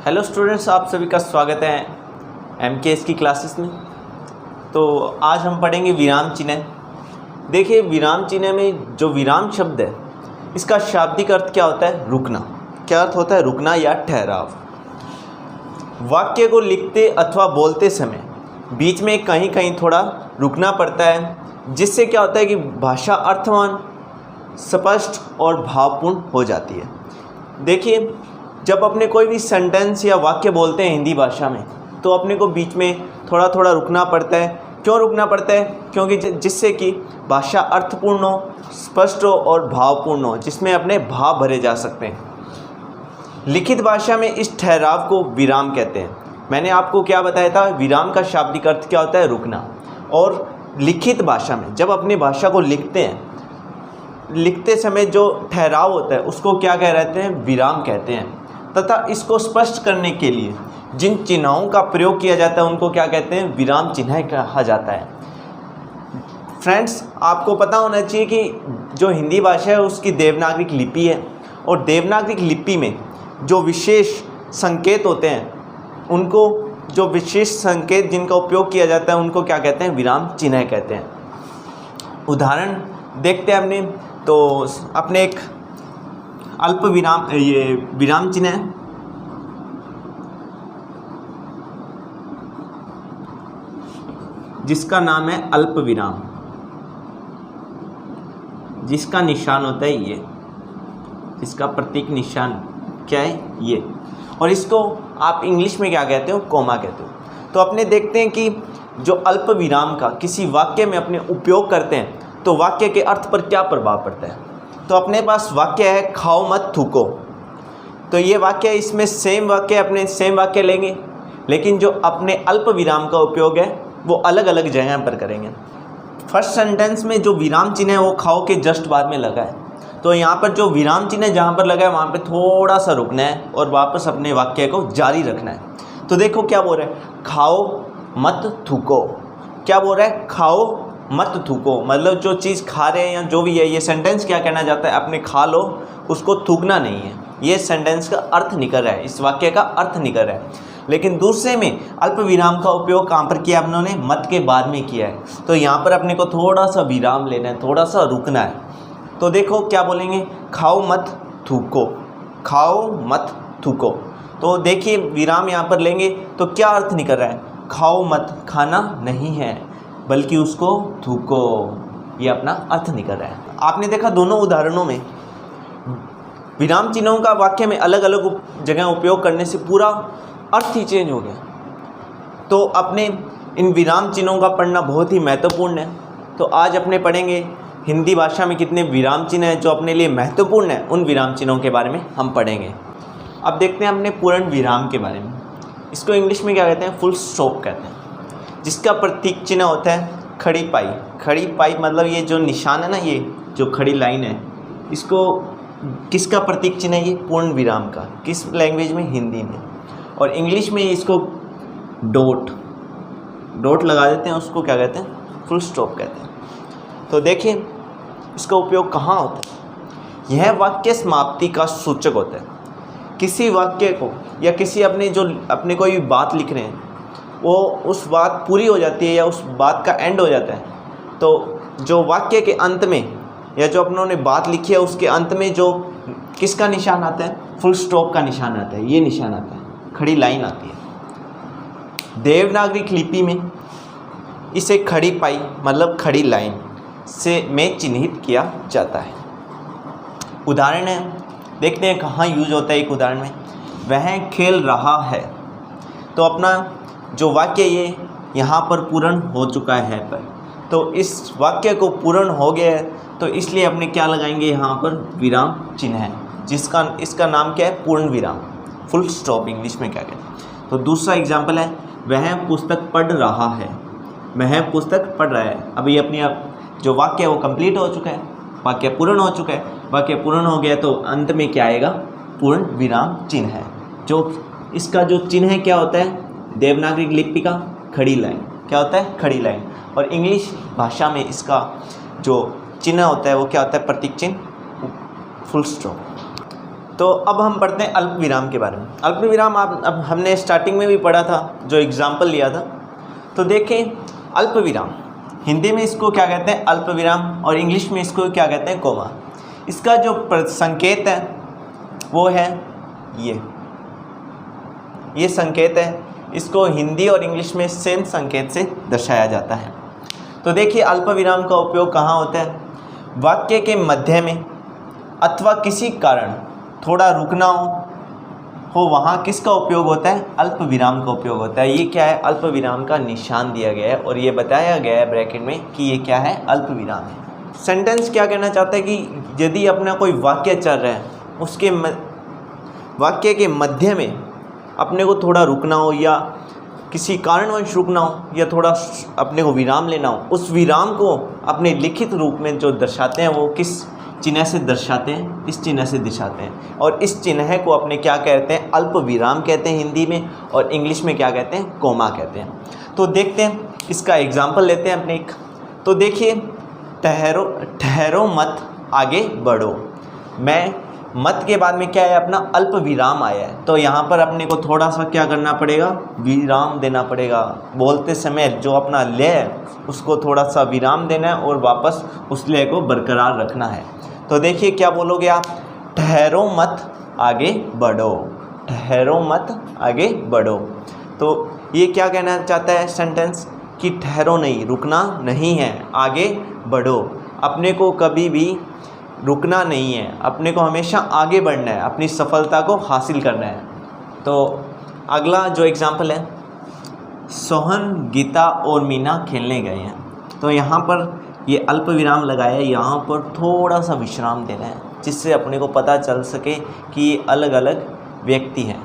Hello students, आप सभी का स्वागत है MKS की क्लासेस में। तो आज हम पढ़ेंगे विराम चिन्ह। देखिए, विराम चिन्ह में जो विराम शब्द है, इसका शाब्दिक अर्थ क्या होता है? रुकना। क्या अर्थ होता है? रुकना या ठहराव। वाक्य को लिखते अथवा बोलते समय बीच में कहीं कहीं थोड़ा रुकना पड़ता है, जिससे क्या होता है कि भाषा अर्थवान, स्पष्ट और भावपूर्ण हो जाती है। देखिए, जब अपने कोई भी सेंटेंस या वाक्य बोलते हैं हिंदी भाषा में, तो अपने को बीच में थोड़ा थोड़ा रुकना पड़ता है। क्यों रुकना पड़ता है? क्योंकि जिससे कि भाषा अर्थपूर्ण हो, स्पष्ट हो और भावपूर्ण हो, जिसमें अपने भाव भरे जा सकते हैं। लिखित भाषा में इस ठहराव को विराम कहते हैं। मैंने आपको क्या बताया था? विराम का शाब्दिक अर्थ क्या होता है? रुकना। और लिखित भाषा में जब अपनी भाषा को लिखते हैं, लिखते समय जो ठहराव होता है उसको क्या कह रहते हैं? विराम कहते हैं। तथा इसको स्पष्ट करने के लिए जिन चिन्हों का प्रयोग किया जाता है उनको क्या कहते हैं? विराम चिन्ह कहा जाता है। फ्रेंड्स, आपको पता होना चाहिए कि जो हिंदी भाषा है उसकी देवनागरी लिपि है, और देवनागरी लिपि में जो विशेष संकेत होते हैं, उनको जो विशेष संकेत जिनका उपयोग किया जाता है उनको क्या कहते हैं? विराम चिन्ह कहते हैं। उदाहरण देखते हैं अपने, तो अपने एक अल्प विराम, ये विराम चिन्ह है। जिसका नाम है अल्प विराम, जिसका निशान होता है ये, जिसका प्रतीक निशान क्या है? ये। और इसको आप इंग्लिश में क्या कहते हो? कोमा कहते हो। तो अपने देखते हैं कि जो अल्प विराम का किसी वाक्य में अपने उपयोग करते हैं तो वाक्य के अर्थ पर क्या प्रभाव पड़ता है। तो अपने पास वाक्य है खाओ मत थूको। तो ये वाक्य, इसमें सेम वाक्य लेंगे, लेकिन जो अपने अल्प विराम का उपयोग है वो अलग अलग जगह पर करेंगे। फर्स्ट सेंटेंस में जो विराम चिन्ह है वो खाओ के जस्ट बाद में लगा है, तो यहाँ पर जो विराम चिन्ह जहाँ पर लगा है वहाँ पे थोड़ा सा रुकना है और वापस अपने वाक्य को जारी रखना है। तो देखो क्या बोल रहा है? खाओ मत थूको। क्या बोल रहा है? खाओ मत थूको, मतलब जो चीज़ खा रहे हैं या जो भी है, ये सेंटेंस क्या कहना चाहता है? अपने खा लो, उसको थूकना नहीं है। ये सेंटेंस का अर्थ निकल रहा है, इस वाक्य का अर्थ निकल रहा है। लेकिन दूसरे में अल्प विराम का उपयोग कहाँ पर किया? अपनों ने मत के बाद में किया है। तो यहाँ पर अपने को थोड़ा सा विराम लेना है, थोड़ा सा रुकना है। तो देखो क्या बोलेंगे? खाओ मत थूको। खाओ मत थूको। तो देखिए, विराम यहाँ पर लेंगे तो क्या अर्थ निकल रहा है? खाओ मत, खाना नहीं है, बल्कि उसको थूको, ये अपना अर्थ निकल रहा है। आपने देखा दोनों उदाहरणों में विराम चिन्हों का वाक्य में अलग अलग जगह उपयोग करने से पूरा अर्थ ही चेंज हो गया। तो अपने इन विराम चिन्हों का पढ़ना बहुत ही महत्वपूर्ण है। तो आज अपने पढ़ेंगे हिंदी भाषा में कितने विराम चिन्ह हैं जो अपने लिए महत्वपूर्ण है, उन विराम चिन्हों के बारे में हम पढ़ेंगे। अब देखते हैं अपने पूर्ण विराम के बारे में। इसको इंग्लिश में क्या कहते हैं? फुल स्टॉप कहते हैं, जिसका प्रतीक चिन्ह होता है खड़ी पाई। खड़ी पाई मतलब ये जो निशान है ना, ये जो खड़ी लाइन है, इसको किसका प्रतीक चिन्ह है? ये पूर्ण विराम का। किस लैंग्वेज में? हिंदी में। और इंग्लिश में इसको डॉट लगा देते हैं, उसको क्या कहते हैं? फुल स्टॉप कहते हैं। तो देखिए, इसका उपयोग कहाँ होता है? यह वाक्य समाप्ति का सूचक होता है। किसी वाक्य को या किसी अपने कोई भी बात लिख रहे हैं, वो उस बात पूरी हो जाती है या उस बात का एंड हो जाता है, तो जो वाक्य के अंत में या जो अपनों ने बात लिखी है उसके अंत में जो किसका निशान आता है? फुल स्टॉप का निशान आता है। ये निशान आता है, खड़ी लाइन आती है। देवनागरी लिपि में इसे खड़ी पाई मतलब खड़ी लाइन में चिन्हित किया जाता है। उदाहरण है, देखते हैं कहाँ यूज होता है। एक उदाहरण में, वह खेल रहा है। तो अपना जो वाक्य ये यहाँ पर पूर्ण हो चुका है पर, तो इस वाक्य को पूर्ण हो गया है, तो इसलिए अपने क्या लगाएंगे? यहाँ पर विराम चिन्ह है, इसका नाम क्या है? पूर्ण विराम, फुल स्टॉप इंग्लिश में क्या कहते हैं। तो दूसरा एग्जाम्पल है, वह पुस्तक पढ़ रहा है। वह पुस्तक पढ़ रहा है। अभी अपनी जो वाक्य है वो कंप्लीट हो चुका है, वाक्य पूर्ण हो चुका है। वाक्य पूर्ण हो गया तो अंत में क्या आएगा? पूर्ण विराम चिन्ह है। जो इसका जो चिन्ह है क्या होता है? देवनागरी लिपि का खड़ी लाइन। क्या होता है? खड़ी लाइन। और इंग्लिश भाषा में इसका जो चिन्ह होता है वो क्या होता है? प्रतीक चिन्ह, फुल स्टॉप। तो अब हम पढ़ते हैं अल्प विराम के बारे में। अल्प विराम अब हमने स्टार्टिंग में भी पढ़ा था, जो एग्जाम्पल लिया था। तो देखें, अल्प विराम हिंदी में इसको क्या कहते हैं, अल्प विराम, और इंग्लिश में इसको क्या कहते हैं, कोमा। इसका जो संकेत है वो है ये संकेत है। इसको हिंदी और इंग्लिश में सेम संकेत से दर्शाया जाता है। तो देखिए, अल्प विराम का उपयोग कहाँ होता है, वाक्य के मध्य में अथवा किसी कारण थोड़ा रुकना हो वहाँ किसका उपयोग होता है, अल्प विराम का उपयोग होता है। ये क्या है, अल्प विराम का निशान दिया गया है और ये बताया गया है ब्रैकेट में कि ये क्या है, अल्प विराम है। सेंटेंस क्या कहना चाहता है कि यदि अपना कोई वाक्य चल रहा है, उसके वाक्य के मध्य में अपने को थोड़ा रुकना हो या किसी कारणवश रुकना हो या थोड़ा अपने को विराम लेना हो, उस विराम को अपने लिखित रूप में जो दर्शाते हैं वो किस चिन्ह से दर्शाते हैं, इस चिन्ह से दर्शाते हैं। और इस चिन्ह को अपने क्या कहते हैं, अल्प विराम कहते हैं हिंदी में, और इंग्लिश में क्या कहते हैं, कोमा कहते हैं। तो देखते हैं, इसका एग्जाम्पल लेते हैं अपने एक। तो देखिए, ठहरो मत आगे बढ़ो। मैं मत के बाद में क्या है, अपना अल्प विराम आया है, तो यहाँ पर अपने को थोड़ा सा क्या करना पड़ेगा, विराम देना पड़ेगा। बोलते समय जो अपना लय है उसको थोड़ा सा विराम देना है और वापस उस लय को बरकरार रखना है। तो देखिए क्या बोलोगे आप, ठहरो मत आगे बढ़ो, ठहरो मत आगे बढ़ो। तो ये क्या कहना चाहता है सेंटेंस, कि ठहरो नहीं, रुकना नहीं है, आगे बढ़ो। अपने को कभी भी रुकना नहीं है, अपने को हमेशा आगे बढ़ना है, अपनी सफलता को हासिल करना है। तो अगला जो एग्जाम्पल है, सोहन, गीता और मीना खेलने गए हैं। तो यहाँ पर ये अल्प विराम लगाया है, यहाँ पर थोड़ा सा विश्राम देना है, जिससे अपने को पता चल सके कि ये अलग अलग व्यक्ति हैं,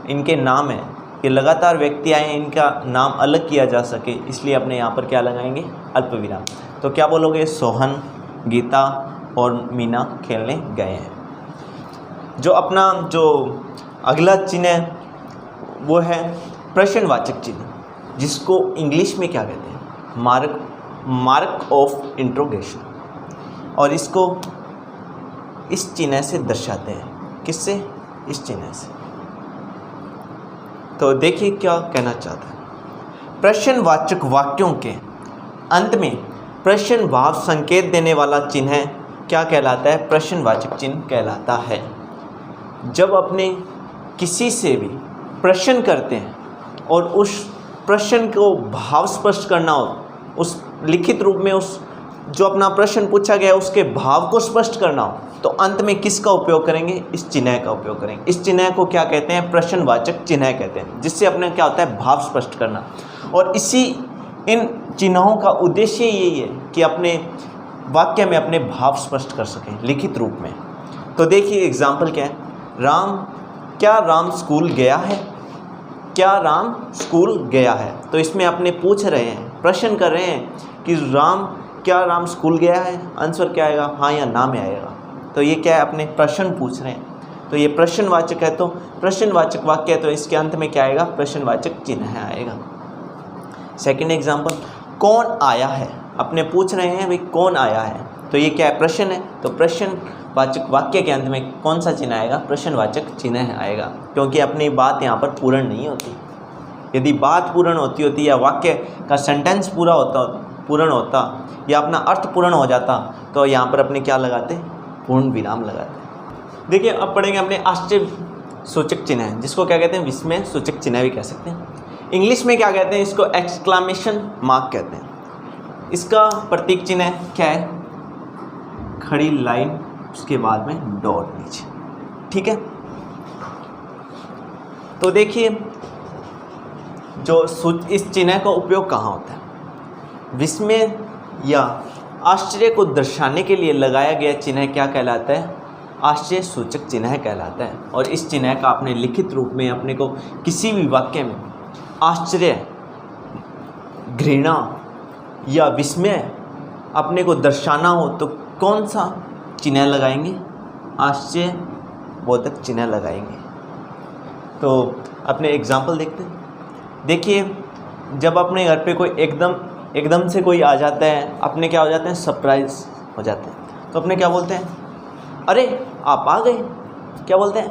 इनके नाम हैं, ये लगातार व्यक्ति आए हैं, इनका नाम अलग किया जा सके, इसलिए अपने यहाँ पर क्या लगाएंगे, अल्प विराम। तो क्या बोलोगे, सोहन, गीता और मीना खेलने गए हैं। जो अपना जो अगला चिन्ह है वो है प्रश्नवाचक चिन्ह, जिसको इंग्लिश में क्या कहते हैं, मार्क ऑफ इंट्रोगेशन, और इसको इस चिन्ह से दर्शाते हैं। किससे, इस चिन्ह से। तो देखिए क्या कहना चाहता है, प्रश्नवाचक वाक्यों के अंत में प्रश्न भाव संकेत देने वाला चिन्ह क्या कहलाता है, प्रश्नवाचक चिन्ह कहलाता है। जब अपने किसी से भी प्रश्न करते हैं और उस प्रश्न को भाव स्पष्ट करना हो, उस लिखित रूप में उस जो अपना प्रश्न पूछा गया है उसके भाव को स्पष्ट करना हो, तो अंत में किसका उपयोग करेंगे, इस चिन्ह का उपयोग करेंगे। इस चिन्ह को क्या कहते हैं, प्रश्नवाचक चिन्ह कहते हैं, जिससे अपने क्या होता है, भाव स्पष्ट करना। और इन चिन्हों का उद्देश्य यही है कि अपने वाक्य में अपने भाव स्पष्ट कर सकें लिखित रूप में। तो देखिए एग्जाम्पल क्या है, क्या राम स्कूल गया है, क्या राम स्कूल गया है। तो इसमें अपने पूछ रहे हैं, प्रश्न कर रहे हैं कि क्या राम स्कूल गया है, आंसर क्या आएगा, हाँ या ना में आएगा। तो ये क्या है, अपने प्रश्न पूछ रहे हैं, तो ये प्रश्नवाचक है, तो प्रश्नवाचक वाक्य है, तो इसके अंत में क्या आएगा, प्रश्नवाचक चिन्ह आएगा। सेकंड एग्जाम्पल, कौन आया है, अपने पूछ रहे हैं भाई कौन आया है, तो ये क्या है, प्रश्न है, तो प्रश्नवाचक वाक्य के अंत में कौन सा चिन्ह आएगा, प्रश्नवाचक चिन्ह आएगा, क्योंकि अपनी बात यहाँ पर पूर्ण नहीं होती। यदि बात पूर्ण होती या वाक्य का सेंटेंस पूर्ण होता या अपना अर्थ पूर्ण हो जाता, तो यहाँ पर अपने क्या लगाते, पूर्ण विराम लगाते। देखिए अब पढ़ेंगे अपने आश्चर्य सूचक चिन्ह, जिसको क्या कहते हैं, विस्मय सूचक चिन्ह भी कह सकते हैं। इंग्लिश में क्या कहते हैं, इसको एक्सक्लामेशन मार्क कहते हैं। इसका प्रतीक चिन्ह क्या है, खड़ी लाइन, उसके बाद में डॉट नीचे, ठीक है। तो देखिए जो इस चिन्ह का उपयोग कहाँ होता है, विस्मय या आश्चर्य को दर्शाने के लिए लगाया गया चिन्ह क्या कहलाता है, आश्चर्य सूचक चिन्ह कहलाता है। और इस चिन्ह का अपने लिखित रूप में अपने को किसी भी वाक्य में आश्चर्य, घृणा या विस्मय अपने को दर्शाना हो तो कौन सा चिन्ह लगाएंगे, आश्चर्य बोधक चिन्ह लगाएंगे। तो अपने एग्जाम्पल देखते हैं। देखिए जब अपने घर पे कोई एकदम से कोई आ जाता है, अपने क्या हो जाते हैं, सरप्राइज हो जाते हैं, तो अपने क्या बोलते हैं, अरे आप आ गए, क्या बोलते हैं,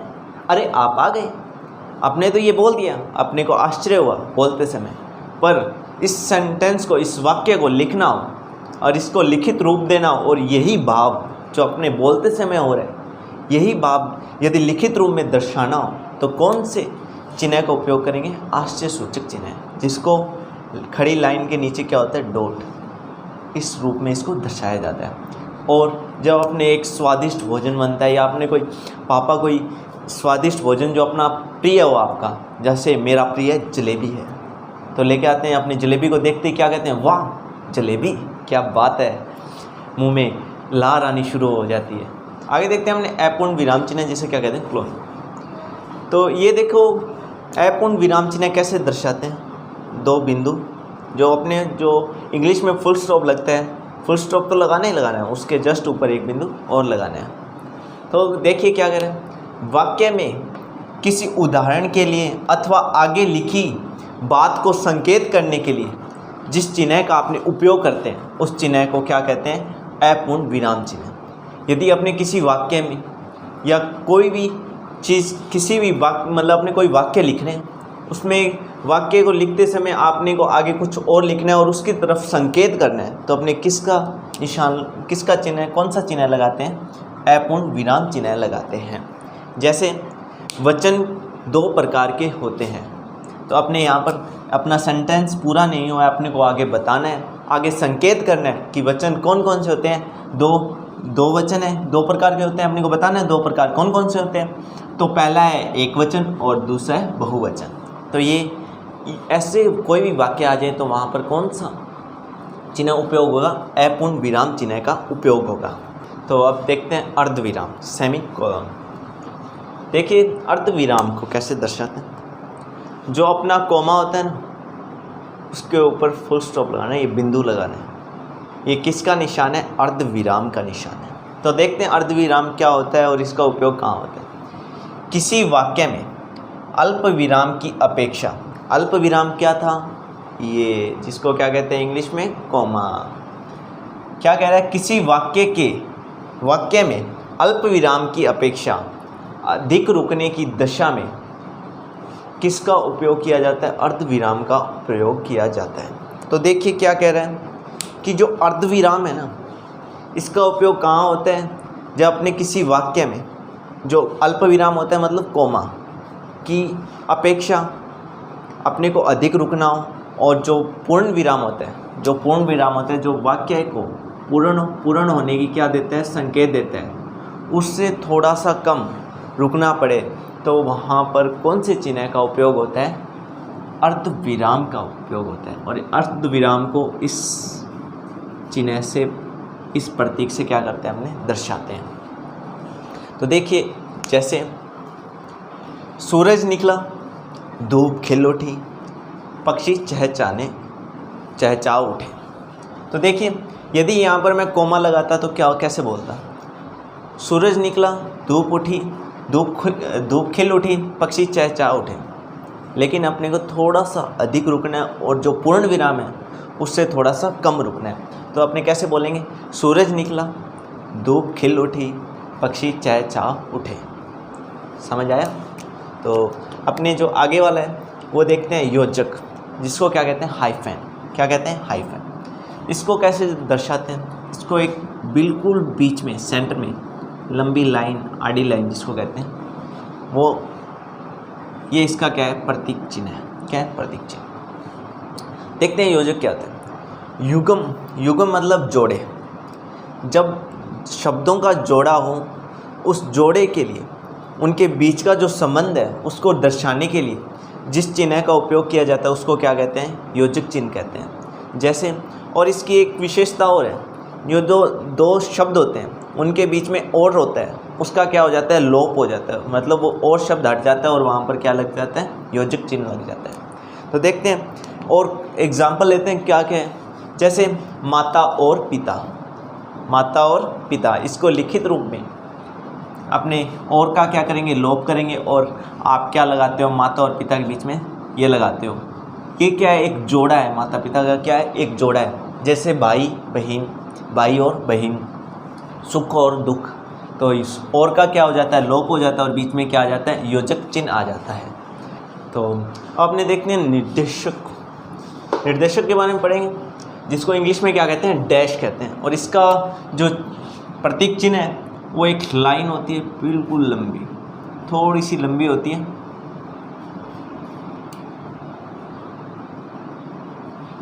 अरे आप आ गए। आपने तो ये बोल दिया, अपने को आश्चर्य हुआ बोलते समय, पर इस सेंटेंस को, इस वाक्य को लिखना हो और इसको लिखित रूप देना हो, और यही भाव जो अपने बोलते समय हो रहा है, यही भाव यदि लिखित रूप में दर्शाना हो तो कौन से चिन्ह का उपयोग करेंगे, आश्चर्यसूचक चिन्ह, जिसको खड़ी लाइन के नीचे क्या होता है, डॉट, इस रूप में इसको दर्शाया जाता है। और जब अपने एक स्वादिष्ट भोजन बनता है, या अपने कोई पापा कोई स्वादिष्ट भोजन जो अपना प्रिय हो आपका, जैसे मेरा प्रिय जलेबी है, तो लेके आते हैं, अपनी जलेबी को देखते ही क्या कहते हैं, वाह जलेबी, क्या बात है, मुंह में लार आनी शुरू हो जाती है। आगे देखते हैं हमने अपूर्ण विराम चिन्ह, जिसे क्या कहते हैं, क्लोज। तो ये देखो अपूर्ण विराम चिन्ह कैसे दर्शाते हैं, दो बिंदु जो अपने जो इंग्लिश में फुल स्टॉप लगता है, फुल स्टॉप तो लगाना ही लगाना है, उसके जस्ट ऊपर एक बिंदु और लगाना है। तो देखिए क्या करें, वाक्य में किसी उदाहरण के लिए अथवा आगे लिखी बात को संकेत करने के लिए जिस चिन्ह का आपने उपयोग करते हैं, उस चिन्ह को क्या कहते हैं, अपूर्ण विराम चिन्ह। यदि अपने किसी वाक्य में या कोई भी चीज़, किसी भी वाक्य, मतलब अपने कोई वाक्य लिख रहे हैं, उसमें वाक्य को लिखते समय आपने को आगे कुछ और लिखना है और उसकी तरफ संकेत करना है, तो अपने किसका निशान, किसका चिन्ह, कौन सा चिन्ह लगाते हैं, अपूर्ण विराम चिन्ह लगाते हैं। जैसे वचन दो प्रकार के होते हैं, तो अपने यहाँ पर अपना सेंटेंस पूरा नहीं हुआ है, अपने को आगे बताना है, आगे संकेत करना है कि वचन कौन कौन से होते हैं। दो वचन है, दो प्रकार के होते हैं, अपने को बताना है दो प्रकार कौन कौन से होते हैं। तो पहला है एक वचन और दूसरा है बहुवचन। तो ये ऐसे कोई भी वाक्य आ जाए तो वहाँ पर कौन सा चिन्ह उपयोग होगा, अपूर्ण विराम चिन्ह का उपयोग होगा। तो अब देखते हैं अर्धविराम, सेमीकोलन। देखिए अर्धविराम को कैसे दर्शाते हैं, जो अपना कोमा होता है ना, उसके ऊपर फुल स्टॉप लगाना है, ये बिंदु लगाना है, ये किसका निशान है, अर्धविराम का निशान है। तो देखते हैं अर्धविराम क्या होता है और इसका उपयोग कहाँ होता है। किसी वाक्य में अल्प विराम की अपेक्षा, अल्प विराम क्या था, ये जिसको क्या कहते हैं इंग्लिश में, कोमा। क्या कह रहा है, किसी वाक्य में अल्प विराम की अपेक्षा अधिक रुकने की दशा में किसका उपयोग किया जाता है, अर्धविराम का प्रयोग किया जाता है। तो देखिए क्या कह रहा है कि जो अर्धविराम है ना, इसका उपयोग कहाँ होता है, जब अपने किसी वाक्य में जो अल्प विराम होता है, मतलब कोमा की अपेक्षा अपने को अधिक रुकना हो, और जो पूर्ण विराम होता है, जो पूर्ण विराम होता है, जो वाक्य को पूर्ण होने की क्या देता है, संकेत देता है, उससे थोड़ा सा कम रुकना पड़े, तो वहाँ पर कौन से चिन्ह का उपयोग होता है, अर्धविराम का उपयोग होता है। और अर्धविराम को इस चिन्ह से, इस प्रतीक से क्या करते हैं, हमने दर्शाते हैं। तो देखिए जैसे सूरज निकला, धूप खिल उठी, पक्षी चहचहा उठे। तो देखिए यदि यहाँ पर मैं कोमा लगाता तो क्या, कैसे बोलता, सूरज निकला, धूप उठी, धूप खिल उठी, पक्षी चहचहा उठे। लेकिन अपने को थोड़ा सा अधिक रुकना है, और जो पूर्ण विराम है उससे थोड़ा सा कम रुकना है। तो अपने कैसे बोलेंगे, सूरज निकला, धूप खिल उठी, पक्षी चहचहा उठे। समझ आया। तो अपने जो आगे वाला है वो देखते हैं योजक, जिसको क्या कहते हैं, हाइफन। क्या कहते हैं, हाइफन। इसको कैसे दर्शाते हैं, इसको एक बिल्कुल बीच में सेंटर में लंबी लाइन, आड़ी लाइन जिसको कहते हैं, वो ये इसका क्या है, प्रतीक चिन्ह है। क्या है, प्रतीक चिन्ह। देखते हैं योजक क्या होता है। युगम मतलब जोड़े। जब शब्दों का जोड़ा हो, उस जोड़े के लिए उनके बीच का जो संबंध है उसको दर्शाने के लिए जिस चिन्ह का उपयोग किया जाता है उसको क्या कहते हैं, योजक चिन्ह कहते हैं। जैसे, और इसकी एक विशेषता और है, जो दो शब्द होते हैं उनके बीच में और होता है, उसका क्या हो जाता है, लोप हो जाता है, मतलब वो और शब्द हट जाता है और वहाँ पर क्या लग जाता है, योजक चिन्ह लग जाता है। तो देखते हैं और एग्जाम्पल लेते हैं, क्या क्या है। जैसे माता और पिता, माता और पिता, इसको लिखित रूप में अपने और का क्या करेंगे, लोप करेंगे, और आप क्या लगाते हो, माता और पिता के बीच में ये लगाते हो। ये क्या है, एक जोड़ा है, माता पिता का क्या है, एक जोड़ा है। जैसे भाई बहन, भाई और बहन, सुख और दुख, तो इस और का क्या हो जाता है, लोप हो जाता है और बीच में क्या आ जाता है, योजक चिन्ह आ जाता है। तो आपने देखते हैं निर्देशक, निर्देशक के बारे में पढ़ेंगे, जिसको इंग्लिश में क्या कहते हैं, डैश कहते हैं। और इसका जो प्रतीक चिन्ह है वो एक लाइन होती है बिल्कुल लंबी, थोड़ी सी लंबी होती है।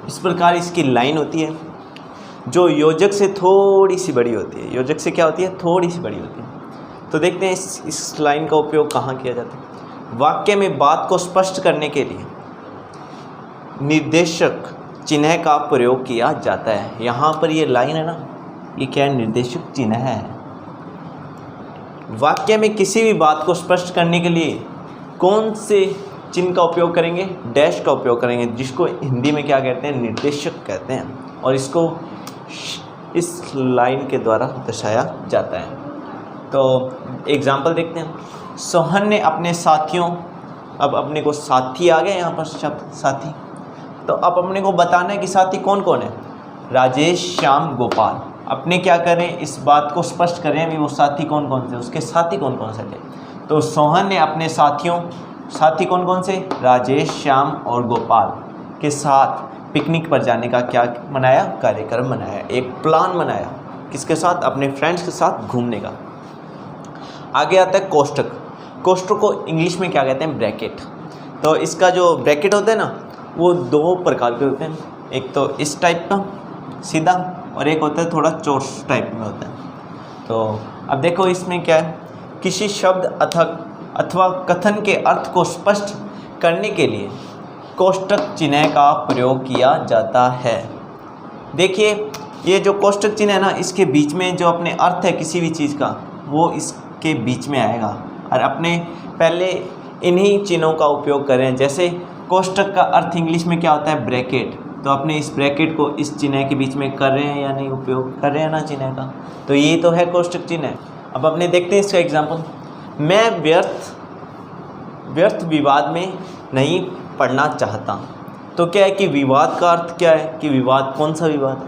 इस प्रकार इसकी लाइन होती है जो योजक से थोड़ी सी बड़ी होती है। योजक से क्या होती है, थोड़ी सी बड़ी होती है। तो देखते हैं इस लाइन का उपयोग कहाँ किया जाता है। वाक्य में बात को स्पष्ट करने के लिए निर्देशक चिन्ह का प्रयोग किया जाता है। यहाँ पर ये लाइन है ना, ये क्या है, निर्देशक चिन्ह है। वाक्य में किसी भी बात को स्पष्ट करने के लिए कौन से चिन्ह का उपयोग करेंगे, डैश का उपयोग करेंगे, जिसको हिंदी में क्या कहते हैं, निर्देशक कहते हैं। और इसको इस लाइन के द्वारा दर्शाया जाता है। तो एग्जाम्पल देखते हैं। सोहन ने अपने साथियों, अब अपने को साथी आ गए यहाँ पर शब्द साथी, तो अब अपने को बताना है कि साथी कौन कौन है, राजेश, श्याम, गोपाल। अपने क्या करें, इस बात को स्पष्ट करें भी वो साथी कौन कौन से, उसके साथी कौन कौन से थे। तो सोहन ने अपने साथियों, साथी कौन कौन से, राजेश, श्याम और गोपाल के साथ पिकनिक पर जाने का क्या बनाया, कार्यक्रम बनाया, एक प्लान बनाया। किसके साथ, अपने फ्रेंड्स के साथ घूमने का। आगे आता है कोष्टक। कोष्टक को इंग्लिश में क्या कहते हैं, ब्रैकेट। तो इसका जो ब्रैकेट होता है ना, वो दो प्रकार के होते हैं। एक तो इस टाइप का सीधा, और एक होता है थोड़ा चौरस टाइप में होता है। तो अब देखो इसमें क्या है, किसी शब्द अथवा कथन के अर्थ को स्पष्ट करने के लिए कोष्टक चिन्ह का प्रयोग किया जाता है। देखिए ये जो कोष्टक चिन्ह है ना, इसके बीच में जो अपने अर्थ है किसी भी चीज़ का, वो इसके बीच में आएगा। और अपने पहले इन्हीं चिन्हों का उपयोग करें। जैसे कोष्टक का अर्थ इंग्लिश में क्या होता है, ब्रैकेट। तो अपने इस ब्रैकेट को इस चिन्ह के बीच में कर रहे हैं या नहीं, उपयोग कर रहे हैं ना चिन्ह का, तो ये तो है कोष्टक चिन्ह। अब अपने देखते हैं इसका एग्जाम्पल। मैं व्यर्थ विवाद में नहीं पढ़ना चाहता। तो क्या है कि विवाद का अर्थ क्या है, कि विवाद कौन सा विवाद है,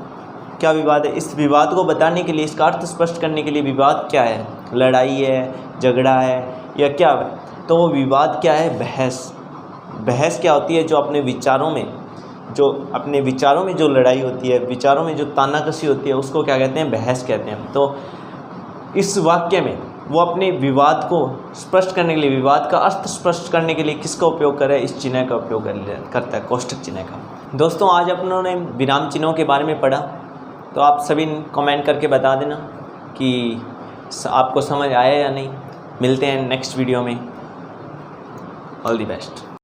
क्या विवाद है। इस विवाद को बताने के लिए, इसका अर्थ स्पष्ट करने के लिए, विवाद क्या है, लड़ाई है, झगड़ा है या क्या है। तो वो विवाद क्या है, बहस। बहस क्या होती है, जो अपने विचारों में जो लड़ाई होती है, विचारों में जो तानाकसी होती है, उसको क्या कहते हैं, बहस कहते हैं। तो इस वाक्य में वो अपने विवाद को स्पष्ट करने के लिए, विवाद का अर्थ स्पष्ट करने के लिए किसका उपयोग करे, इस चिन्ह का उपयोग करता है, कोष्टक चिन्ह का। दोस्तों आज अपनों ने विराम चिन्हों के बारे में पढ़ा। तो आप सभी कमेंट करके बता देना कि आपको समझ आया या नहीं। मिलते हैं नेक्स्ट वीडियो में। All the best.